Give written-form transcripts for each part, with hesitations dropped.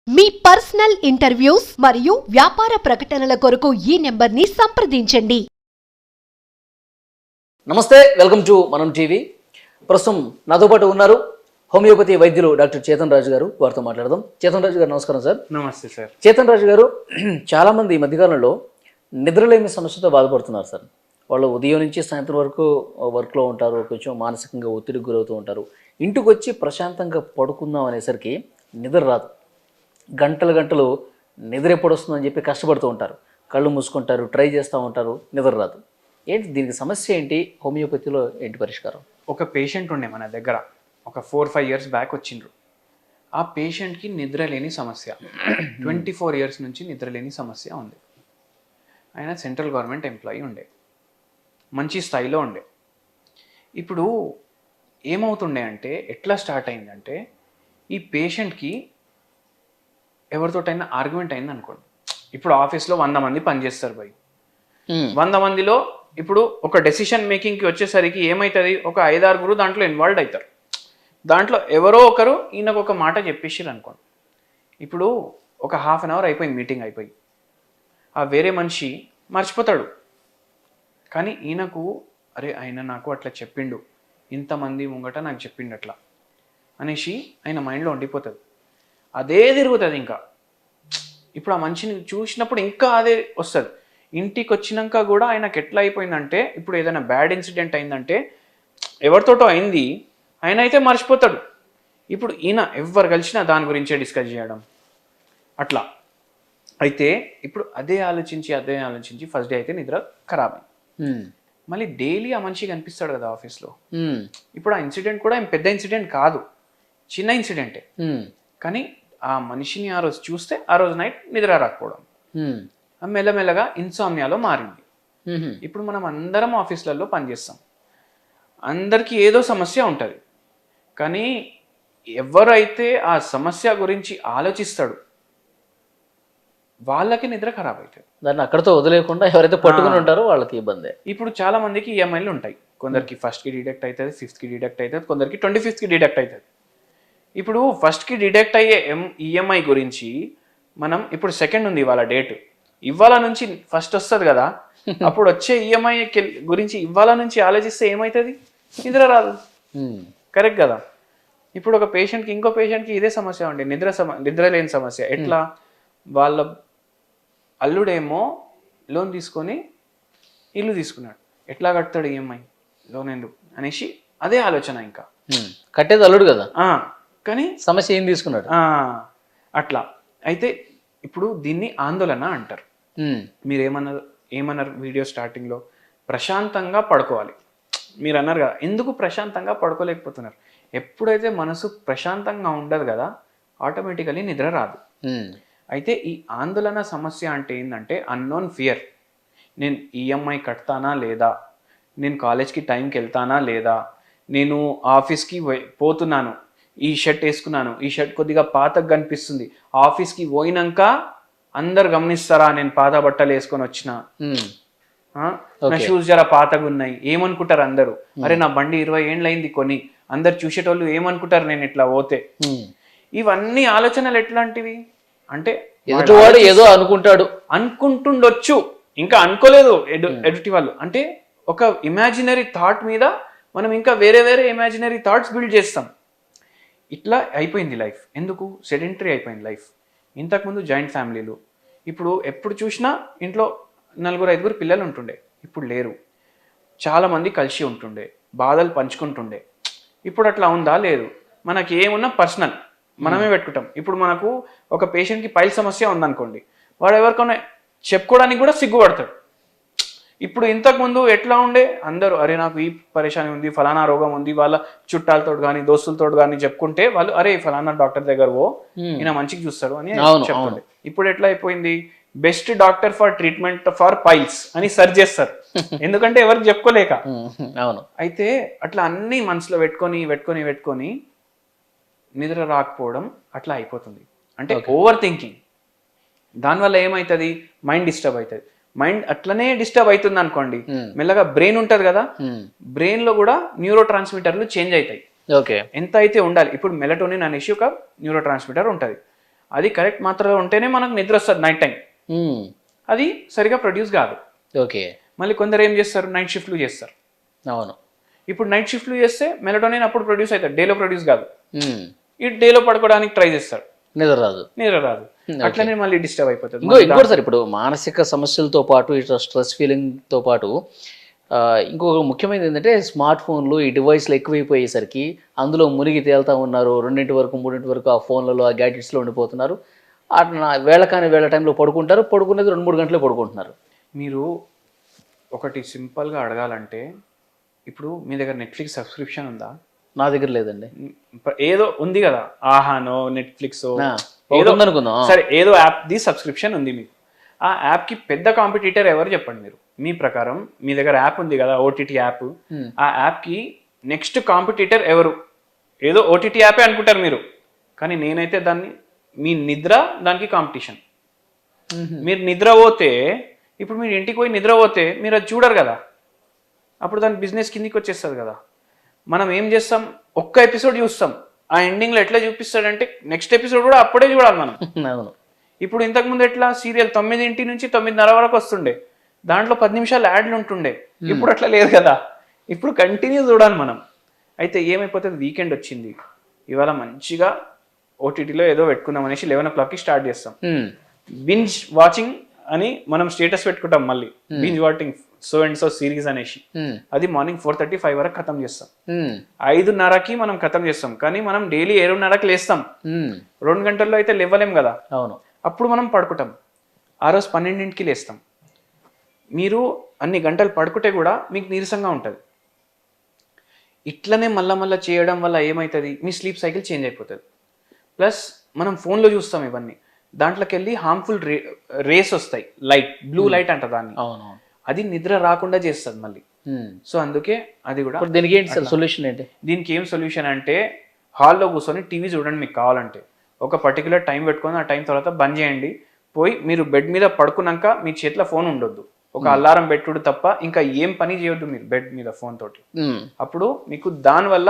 మీ personal interviews మరియు వ్యాపార ప్రకటనల కొరకు ఈ నెంబర్ని సంప్రదించండి. నమస్తే, వెల్కమ్ టు మనం టీవీ. ప్రస్తుతం నాతో పాటు ఉన్నారు హోమియోపతి వైద్యులు డాక్టర్ చేతన్ రాజు గారు. వారితో మాట్లాడదాం. చేతన్ రాజు గారు నమస్కారం సార్. నమస్తే సార్. చేతన్ రాజు గారు, చాలామంది ఈ మధ్యకాలంలో నిద్రలేమి సమస్యతో బాధపడుతున్నారు సార్. వాళ్ళు ఉదయం నుంచి సాయంత్రం వరకు వర్క్లో ఉంటారు, కొంచెం మానసికంగా ఒత్తిడికి గురవుతూ ఉంటారు. ఇంటికి వచ్చి ప్రశాంతంగా పడుకుందాం అనేసరికి నిద్ర రాదు. గంటలు నిద్ర ఎప్పుడు వస్తుందని చెప్పి కష్టపడుతూ ఉంటారు. కళ్ళు మూసుకుంటారు, ట్రై చేస్తూ ఉంటారు, నిద్ర రాదు. ఏంటి దీనికి సమస్య ఏంటి? హోమియోపతిలో ఏంటి పరిష్కారం? ఒక పేషెంట్ ఉండే మన దగ్గర ఒక 4-5 ఇయర్స్ బ్యాక్ వచ్చిండ్రు. ఆ పేషెంట్కి నిద్ర లేని సమస్య 24 ఇయర్స్ నుంచి నిద్ర లేని సమస్య ఉంది. ఆయన సెంట్రల్ గవర్నమెంట్ ఎంప్లాయీ ఉండే, మంచి స్థాయిలో ఉండే. ఇప్పుడు ఏమవుతుండే అంటే, ఎట్లా స్టార్ట్ అయిందంటే, ఈ పేషెంట్కి ఎవరితోటైనా ఆర్గ్యుమెంట్ అయింది అనుకోండి. ఇప్పుడు ఆఫీస్లో 100 మంది పనిచేస్తారు భయ్. 100 మందిలో ఇప్పుడు ఒక డెసిషన్ మేకింగ్కి వచ్చేసరికి ఏమవుతుంది, ఒక 5-6 దాంట్లో ఇన్వాల్వ్ అవుతారు. దాంట్లో ఎవరో ఒకరు ఈయనకు ఒక మాట చెప్పేసారు అనుకోండి. ఇప్పుడు ఒక ½ అవర్ అయిపోయింది మీటింగ్ అయిపోయి, ఆ వేరే మనిషి మర్చిపోతాడు. కానీ ఈయనకు అరే ఆయన నాకు అట్లా చెప్పిండు, ఇంతమంది ముంగట నాకు చెప్పిండు అట్లా అనేసి ఆయన మైండ్లో ఉండిపోతుంది. అదే తిరుగుతుంది ఇంకా. ఇప్పుడు ఆ మనిషిని చూసినప్పుడు ఇంకా అదే వస్తుంది. ఇంటికి వచ్చినాక కూడా ఆయనకు ఎట్లా అయిపోయిందంటే, ఇప్పుడు ఏదైనా బ్యాడ్ ఇన్సిడెంట్ అయిందంటే, ఎవరితోటో అయింది, ఆయన అయితే మర్చిపోతాడు. ఇప్పుడు ఈయన ఎవరు కలిసినా దాని గురించే డిస్కస్ చేయడం అట్లా. అయితే ఇప్పుడు అదే ఆలోచించి ఫస్ట్ డే అయితే నిద్ర ఖరాబ్ అయింది. మళ్ళీ డైలీ ఆ మనిషి కనిపిస్తాడు కదా ఆఫీస్లో. ఇప్పుడు ఆ ఇన్సిడెంట్ కూడా ఏం పెద్ద ఇన్సిడెంట్ కాదు, చిన్న ఇన్సిడెంటే. కానీ ఆ మనిషిని ఆ రోజు చూస్తే ఆ రోజు నైట్ నిద్ర రాకపోవడం మెల్లమెల్లగా ఇన్సామ్నియాలో మారింది. ఇప్పుడు మనం అందరం ఆఫీసులలో పనిచేస్తాం, అందరికీ ఏదో సమస్య ఉంటుంది. కానీ ఎవరైతే ఆ సమస్య గురించి ఆలోచిస్తాడు వాళ్ళకి నిద్ర ఖరాబ్ అవుతుంది. దాన్ని అక్కడితో వదిలేకుండా ఎవరైతే పట్టుకుని ఉంటారో వాళ్ళకి ఇబ్బంది. ఇప్పుడు చాలా మందికి ఈఎంఐలు ఉంటాయి. కొందరికి 1st డిడక్ట్ అవుతుంది, 5th డిడక్ట్ అవుతుంది, కొందరికి 25th డిడక్ట్ అవుతుంది. ఇప్పుడు 1st డిడక్ట్ అయ్యే ఈఎంఐ గురించి మనం ఇప్పుడు 2nd ఉంది ఇవాళ డేట్, ఇవాళ నుంచి 1st వస్తుంది కదా, అప్పుడు వచ్చే ఈఎంఐ గురించి ఇవాళ నుంచి ఆలోచిస్తే ఏమవుతుంది? నిద్ర రాదు. కరెక్ట్ కదా. ఇప్పుడు ఒక పేషెంట్కి ఇంకో పేషెంట్కి ఇదే సమస్య ఉండే, నిద్ర లేని సమస్య. ఎట్లా? వాళ్ళ అల్లుడేమో లోన్ తీసుకొని ఇల్లు తీసుకున్నాడు, ఎట్లా కడతాడు ఈఎంఐ, లోన్ ఎందుకు అనేసి అదే ఆలోచన. ఇంకా కట్టేది అల్లుడు కదా, కానీ సమస్య ఏం తీసుకున్నాడు అట్లా. అయితే ఇప్పుడు దీన్ని ఆందోళన అంటారు. మీరు ఏమన్నారు వీడియో స్టార్టింగ్లో? ప్రశాంతంగా పడుకోవాలి మీరు అన్నారు కదా. ఎందుకు ప్రశాంతంగా పడుకోలేకపోతున్నారు? ఎప్పుడైతే మనసు ప్రశాంతంగా ఉండదు కదా, ఆటోమేటికలీ నిద్ర రాదు. అయితే ఈ ఆందోళన సమస్య అంటే ఏంటంటే, అన్నోన్ ఫియర్. నేను ఈఎంఐ కడతానా లేదా, నేను కాలేజ్కి టైంకి వెళ్తానా లేదా, నేను ఆఫీస్కి పోతున్నాను, ఈ షర్ట్ వేసుకున్నాను, ఈ షర్ట్ కొద్దిగా పాతగా కనిపిస్తుంది, ఆఫీస్కి పోయినాక అందరు గమనిస్తారా నేను పాత బట్టలు వేసుకొని వచ్చిన, నా షూస్ జర పాతగా ఉన్నాయి, ఏమనుకుంటారు అందరూ, అరే నా బండి 20 ఏళ్ళు అయింది కొని, అందరు చూసేటోళ్ళు ఏమనుకుంటారు నేను ఇట్లా పోతే. ఇవన్నీ ఆలోచనలు ఎట్లాంటివి అంటే, ఎదుటివాడు ఏదో అనుకుంటుండొచ్చు, ఇంకా అనుకోలేదు ఎదుటి వాళ్ళు. అంటే ఒక ఇమాజినరీ థాట్ మీద మనం ఇంకా వేరే ఇమాజినరీ థాట్స్ బిల్డ్ చేస్తాం. ఇట్లా అయిపోయింది లైఫ్. ఎందుకు? సెడెంటరీ అయిపోయింది లైఫ్. ఇంతకుముందు జాయింట్ ఫ్యామిలీలు, ఇప్పుడు ఎప్పుడు చూసినా ఇంట్లో 4-5 పిల్లలు ఉంటుండే, ఇప్పుడు లేరు. చాలామంది కలిసి ఉంటుండే, బాధలు పంచుకుంటుండే. ఇప్పుడు అట్లా ఉందా? లేదు. మనకి ఏమున్నా పర్సనల్ మనమే పెట్టుకుంటాం. ఇప్పుడు మనకు ఒక పేషెంట్కి పైల్ సమస్య ఉందనుకోండి, వాడు ఎవరికైనా చెప్పుకోవడానికి కూడా సిగ్గుపడతాడు. ఇప్పుడు ఇంతకుముందు ఎట్లా ఉండే, అందరూ అరే నాకు ఈ పరేషాని ఉంది, ఫలానా రోగం ఉంది, వాళ్ళ చుట్టాలతో కానీ దోస్తులతో కానీ చెప్పుకుంటే వాళ్ళు అరే ఫలానా డాక్టర్ దగ్గర ఓ, ఈయన మంచిగా చూస్తారు అని చెప్తుండే. ఇప్పుడు ఎట్లా అయిపోయింది, best doctor for treatment for piles అని సెర్చ్ చేస్తారు, ఎందుకంటే ఎవరికి చెప్పుకోలేక. అయితే అట్లా అన్ని మనసులో పెట్టుకొని నిద్ర రాకపోవడం అట్లా అయిపోతుంది. అంటే ఓవర్ థింకింగ్. దానివల్ల ఏమవుతుంది, మైండ్ డిస్టర్బ్ అవుతుంది. మైండ్ అట్లనే డిస్టర్బ్ అవుతుంది అనుకోండి, మెల్లగా బ్రెయిన్ ఉంటుంది కదా, బ్రెయిన్ లో కూడా న్యూరో ట్రాన్స్మిటర్లు చేంజ్ అవుతాయి. ఎంత అయితే ఉండాలి. ఇప్పుడు మెలటోనిన్ అనేసి ఒక న్యూరో ట్రాన్స్మిటర్ ఉంటుంది, అది కరెక్ట్ మాత్రలో ఉంటేనే మనకు నిద్ర వస్తుంది నైట్ టైం. అది సరిగా ప్రొడ్యూస్ కాదు. ఓకే. మళ్ళీ కొందరు ఏం చేస్తారు, నైట్ షిఫ్ట్లు చేస్తారు. అవును. ఇప్పుడు నైట్ షిఫ్ట్లు చేస్తే మెలటోనిన్ అప్పుడు ప్రొడ్యూస్ అవుతాడు, డేలో ప్రొడ్యూస్ కాదు. ఈ డేలో పడుకోవడానికి ట్రై చేస్తాడు, నిద్ర రాదు. అట్లనే మళ్ళీ డిస్టర్బ్ అయిపోతుంది. ఇంకోటి సార్, ఇప్పుడు మానసిక సమస్యలతో పాటు ఇట్లా స్ట్రెస్ ఫీలింగ్తో పాటు ఇంకొక ముఖ్యమైనది ఏంటంటే స్మార్ట్ ఫోన్లు, ఈ డివైస్లు ఎక్కువైపోయేసరికి అందులో మునిగి తేలుతూ ఉన్నారు. 2 వరకు 3 వరకు ఆ ఫోన్లలో, ఆ గ్యాడ్జెట్స్లో ఉండిపోతున్నారు. వేళ కానీ వేళ టైంలో పడుకుంటారు, పడుకునేది 2-3 గంటలే పడుకుంటున్నారు. మీరు ఒకటి సింపుల్గా అడగాలంటే, ఇప్పుడు మీ దగ్గర నెట్ఫ్లిక్స్ సబ్స్క్రిప్షన్ ఉందా? నా దగ్గర లేదండి. ఏదో ఉంది కదా, ఆహానో నెట్ఫ్లిక్స్ ఏదో అనుకుందాం, సరే ఏదో యాప్ ది సబ్స్క్రిప్షన్ ఉంది మీకు. ఆ యాప్కి పెద్ద కాంపిటీటర్ ఎవరు చెప్పండి మీరు? మీ ప్రకారం మీ దగ్గర యాప్ ఉంది కదా, ఓటీటీ యాప్, ఆ యాప్కి నెక్స్ట్ కాంపిటీటర్ ఎవరు? ఏదో ఓటీటీ యాపే అనుకుంటారు మీరు, కానీ నేనైతే దాన్ని, మీ నిద్ర దానికి కాంపిటీషన్. మీరు నిద్ర పోతే, ఇప్పుడు మీరు ఇంటికి పోయి నిద్ర పోతే మీరు అది చూడరు కదా, అప్పుడు దాని బిజినెస్ కిందికి వచ్చేస్తుంది కదా. మనం ఏం చేస్తాం, ఒక్క ఎపిసోడ్ చూస్తాం, ఆ ఎండింగ్లో ఎట్లా చూపిస్తాడంటే నెక్స్ట్ ఎపిసోడ్ కూడా అప్పుడే చూడాలి మనం. అవును. ఇప్పుడు ఇంతకుముందు ఎట్లా సీరియల్ 9 నుంచి 9:30 వరకు వస్తుండే, దాంట్లో 10 నిమిషాలు యాడ్లు ఉంటుండే. ఇప్పుడు అట్లా లేదు కదా, ఇప్పుడు కంటిన్యూ చూడాలి మనం. అయితే ఏమైపోతుంది, వీకెండ్ వచ్చింది, ఇవాళ మంచిగా ఓటీటీలో ఏదో పెట్టుకుందాం అనేసి 11 o'clockకి స్టార్ట్ చేస్తాం. బింజ్ వాచింగ్ అని మనం స్టేటస్ పెట్టుకుంటాం, మళ్ళీ binge watching so and so series అనేసి. అది మార్నింగ్ 4:35 వరకు ఖతం చేస్తాం. 5:30కి మనం ఖతం చేస్తాం, కానీ మనం డైలీ 7:30కి లేస్తాం. 2 గంటల్లో అయితే లేవలేం కదా. అవును. అప్పుడు మనం పడుకుంటాం, ఆ రోజు 12కి లేస్తాం. మీరు అన్ని గంటలు పడుకుంటే కూడా మీకు నీరసంగా ఉంటుంది. ఇట్లనే మళ్ళా చేయడం వల్ల ఏమవుతుంది, మీ స్లీప్ సైకిల్ చేంజ్ అయిపోతుంది. ప్లస్ మనం ఫోన్లో చూస్తాం ఇవన్నీ, దాంట్లోకి వెళ్ళి హార్మ్ఫుల్ రేస్ వస్తాయి, లైట్, బ్లూ లైట్ అంట దాన్ని. అది నిద్ర రాకుండా చేస్తుంది మళ్ళీ. సో అందుకే అది కూడా. దీనికి ఏంటి సార్ సొల్యూషన్ ఏంటి? దీనికి ఏం సొల్యూషన్ అంటే, హాల్లో కూర్చొని టీవీ చూడండి. మీకు కావాలంటే ఒక పర్టికులర్ టైం పెట్టుకొని, ఆ టైం తర్వాత బంద్ చేయండి. పోయి మీరు బెడ్ మీద పడుకున్నాక మీ చేతిలో ఫోన్ ఉండొద్దు, ఒక అలారం పెట్టుడు తప్ప ఇంకా ఏం పని చేయొద్దు మీరు బెడ్ మీద ఫోన్ తోటి. అప్పుడు మీకు దానివల్ల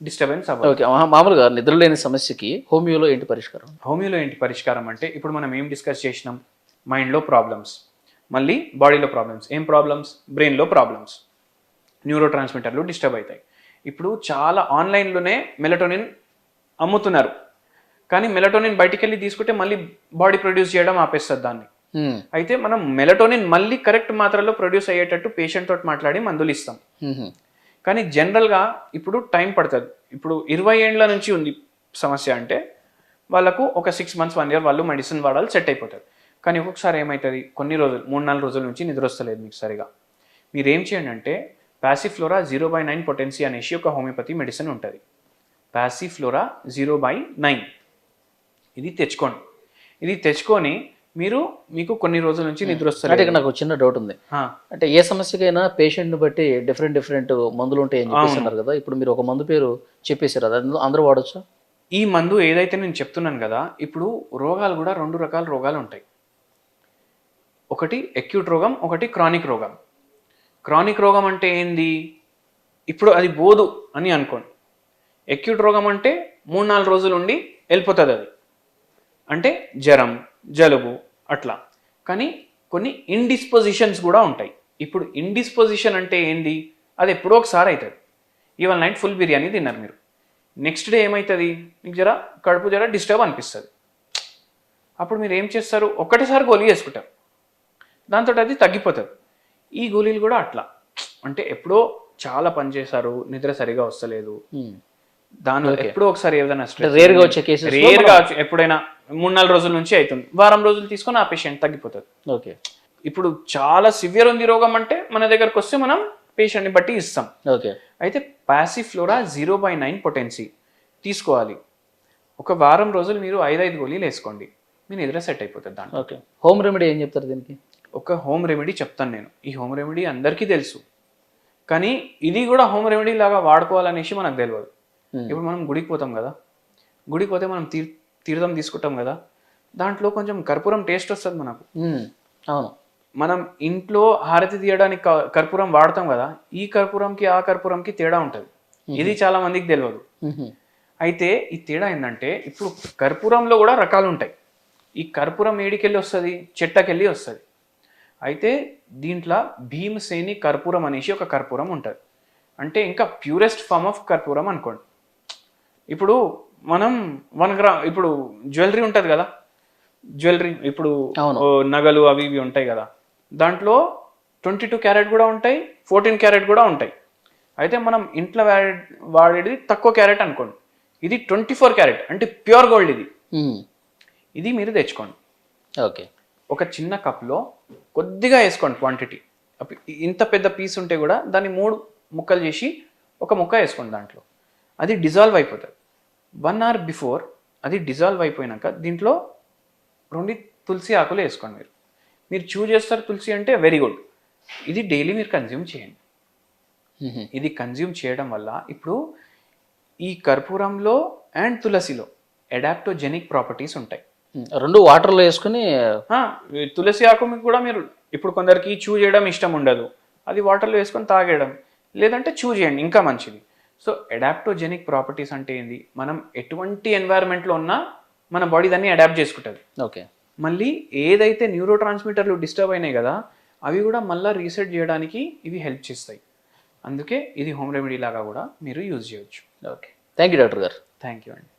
డిస్టర్బెన్స్ అవ్వదు. ఓకే. మామూలుగా నిద్రలేని సమస్యకి హోమియోలో ఏంటి పరిష్కారం? హోమియోలో ఏంటి పరిష్కారం అంటే, ఇప్పుడు మనం ఏం డిస్కస్ చేసినాం, మైండ్లో ప్రాబ్లమ్స్, మళ్ళీ బాడీలో ప్రాబ్లమ్స్. ఏం ప్రాబ్లమ్స్? బ్రెయిన్లో ప్రాబ్లమ్స్, న్యూరో ట్రాన్స్మిటర్లు డిస్టర్బ్ అవుతాయి. ఇప్పుడు చాలా ఆన్లైన్లోనే మెలటోనిన్ అమ్ముతున్నారు, కానీ మెలటోనిన్ బయటికి వెళ్ళి తీసుకుంటే మళ్ళీ బాడీ ప్రొడ్యూస్ చేయడం ఆపేస్తుంది దాన్ని. అయితే మనం మెలటోనిన్ మళ్ళీ కరెక్ట్ మాత్రలో ప్రొడ్యూస్ అయ్యేటట్టు పేషెంట్ తోటి మాట్లాడి మందులు ఇస్తాం. కానీ జనరల్గా ఇప్పుడు టైం పడుతుంది. ఇప్పుడు 20 ఏళ్ళ నుంచి ఉంది సమస్య అంటే, వాళ్ళకు ఒక 6 months 1 year వాళ్ళు మెడిసిన్ వాడాలి, సెట్ అయిపోతారు. కానీ ఒక్కొక్కసారి ఏమవుతుంది, కొన్ని రోజులు 3-4 రోజుల నుంచి నిద్ర వస్తలేదు మీకు సరిగా. మీరు ఏం చేయండి అంటే, పాసిఫ్లోరా 0/9 పొటెన్సీ అనేసి ఒక హోమియోపతి మెడిసిన్ ఉంటుంది. పాసిఫ్లోరా 0/9 ఇది తెచ్చుకోండి. ఇది తెచ్చుకొని మీకు కొన్ని రోజుల నుంచి నిద్ర వస్తుంది. అంటే నాకు చిన్న డౌట్ ఉంది. అంటే ఏ సమస్యకైనా పేషెంట్ని బట్టి డిఫరెంట్ మందులు ఉంటాయని చెప్పేస్తున్నారు కదా, ఇప్పుడు మీరు ఒక మందు పేరు చెప్పేశారు, అది అందరూ వాడొచ్చా? ఈ మందు ఏదైతే నేను చెప్తున్నాను కదా, ఇప్పుడు రోగాలు కూడా 2 రకాల రోగాలు ఉంటాయి. ఒకటి అక్యూట్ రోగం, ఒకటి క్రానిక్ రోగం. క్రానిక్ రోగం అంటే ఏంది, ఇప్పుడు అది బోదు అని అనుకోండి. అక్యూట్ రోగం అంటే 3-4 రోజులు ఉండి వెళ్ళిపోతుంది, అది అంటే జ్వరం, జలుబు అట్లా. కానీ కొన్ని ఇండిస్పోజిషన్స్ కూడా ఉంటాయి. ఇప్పుడు ఇండిస్పోజిషన్ అంటే ఏంది, అది ఎప్పుడో ఒకసారి అవుతుంది. ఇవాళ నైట్ ఫుల్ బిర్యానీ తిన్నారు మీరు, నెక్స్ట్ డే ఏమవుతుంది, మీకు కడుపు డిస్టర్బ్ అనిపిస్తుంది. అప్పుడు మీరు ఏం చేస్తారు, ఒక్కటేసారి గోళీ వేసుకుంటారు, దాంతో అది తగ్గిపోతుంది. ఈ గోళీలు కూడా అట్లా, అంటే ఎప్పుడో చాలా పని చేశారు, నిద్ర సరిగా వస్తలేదు, దానివల్ల ఎప్పుడో ఒకసారి ఏదైనా రేర్గా వచ్చే కేసు, రేర్గా ఎప్పుడైనా 3-4 రోజుల నుంచి అవుతుంది, వారం రోజులు తీసుకొని ఆ పేషెంట్ తగ్గిపోతుంది. ఓకే. ఇప్పుడు చాలా సివియర్ ఉంది రోగం అంటే మన దగ్గరకు వస్తే మనం పేషెంట్ని బట్టి ఇస్తాం. ఓకే. అయితే పాసిఫ్లోరా 0/9 పొటెన్సీ తీసుకోవాలి. ఒక వారం రోజులు మీరు 5 గోళీలు వేసుకోండి, మీ నిద్ర సెట్ అయిపోతుంది దాంట్లో. ఓకే. హోమ్ రెమెడీ ఏం చెప్తారు దీనికి? ఒక హోమ్ రెమెడీ చెప్తాను నేను. ఈ హోమ్ రెమెడీ అందరికీ తెలుసు, కానీ ఇది కూడా హోమ్ రెమెడీ లాగా వాడుకోవాలనేసి మనకు తెలియదు. ఇప్పుడు మనం గుడికి పోతాం కదా, గుడికి పోతే మనం తీర్థం తీసుకుంటాం కదా, దాంట్లో కొంచెం కర్పూరం టేస్ట్ వస్తుంది మనకు. అవును. మనం ఇంట్లో హారతి తీయడానికి కర్పూరం వాడతాం కదా, ఈ కర్పూరంకి ఆ కర్పూరంకి తేడా ఉంటుంది. ఇది చాలా మందికి తెలియదు. అయితే ఈ తేడా ఏంటంటే, ఇప్పుడు కర్పూరంలో కూడా రకాలు ఉంటాయి. ఈ కర్పూరం ఏడికెళ్ళి వస్తుంది, చెట్టకెళ్ళి వస్తుంది. అయితే దీంట్లో భీమసేని కర్పూరం అనేసి ఒక కర్పూరం ఉంటుంది. అంటే ఇంకా ప్యూరెస్ట్ ఫామ్ ఆఫ్ కర్పూరం అనుకోండి. ఇప్పుడు మనం 1 గ్రామ్ ఇప్పుడు జ్యువెలరీ ఉంటుంది కదా, జ్యువెలరీ ఇప్పుడు నగలు అవి ఇవి ఉంటాయి కదా, దాంట్లో 22 క్యారెట్ కూడా ఉంటాయి, 14 క్యారెట్ కూడా ఉంటాయి. అయితే మనం ఇంట్లో వాడేది తక్కువ క్యారెట్ అనుకోండి, ఇది 24 క్యారెట్ అంటే ప్యూర్ గోల్డ్. ఇది మీరు తెచ్చుకోండి. ఓకే, ఒక చిన్న కప్లో కొద్దిగా వేసుకోండి క్వాంటిటీ. ఇంత పెద్ద పీస్ ఉంటే కూడా దాన్ని 3 ముక్కలు చేసి ఒక ముక్క వేసుకోండి దాంట్లో. అది డిజాల్వ్ అయిపోతుంది. 1 అవర్ బిఫోర్ అది డిజాల్వ్ అయిపోయినాక దీంట్లో 2 తులసి ఆకులు వేసుకోండి. మీరు చూజ్ చేస్తారు తులసి అంటే వెరీ గుడ్. ఇది డైలీ మీరు కన్జ్యూమ్ చేయండి. ఇది కన్జ్యూమ్ చేయడం వల్ల ఇప్పుడు ఈ కర్పూరంలో అండ్ తులసిలో అడాప్టోజెనిక్ ప్రాపర్టీస్ ఉంటాయి. 2 వాటర్లో వేసుకుని తులసి ఆకు మీకు కూడా మీరు ఇప్పుడు కొందరికి చూ చేయడం ఇష్టం ఉండదు, అది వాటర్లో వేసుకొని తాగేయడం, లేదంటే చూ చేయండి ఇంకా మంచిది. సో అడాప్టోజెనిక్ ప్రాపర్టీస్ అంటే ఏంది, మనం ఎటువంటి ఎన్వైరన్మెంట్లో ఉన్నా మన బాడీ దాన్ని అడాప్ట్ చేసుకుంటుంది. ఓకే, మళ్ళీ ఏదైతే న్యూరో ట్రాన్స్మిటర్లు డిస్టర్బ్ అయినాయి కదా అవి కూడా మళ్ళీ రీసెట్ చేయడానికి ఇవి హెల్ప్ చేస్తాయి. అందుకే ఇది హోమ్ రెమెడీ లాగా కూడా మీరు యూజ్ చేయొచ్చు. ఓకే, థ్యాంక్ యూ డాక్టర్ గారు. థ్యాంక్ యూ అండి.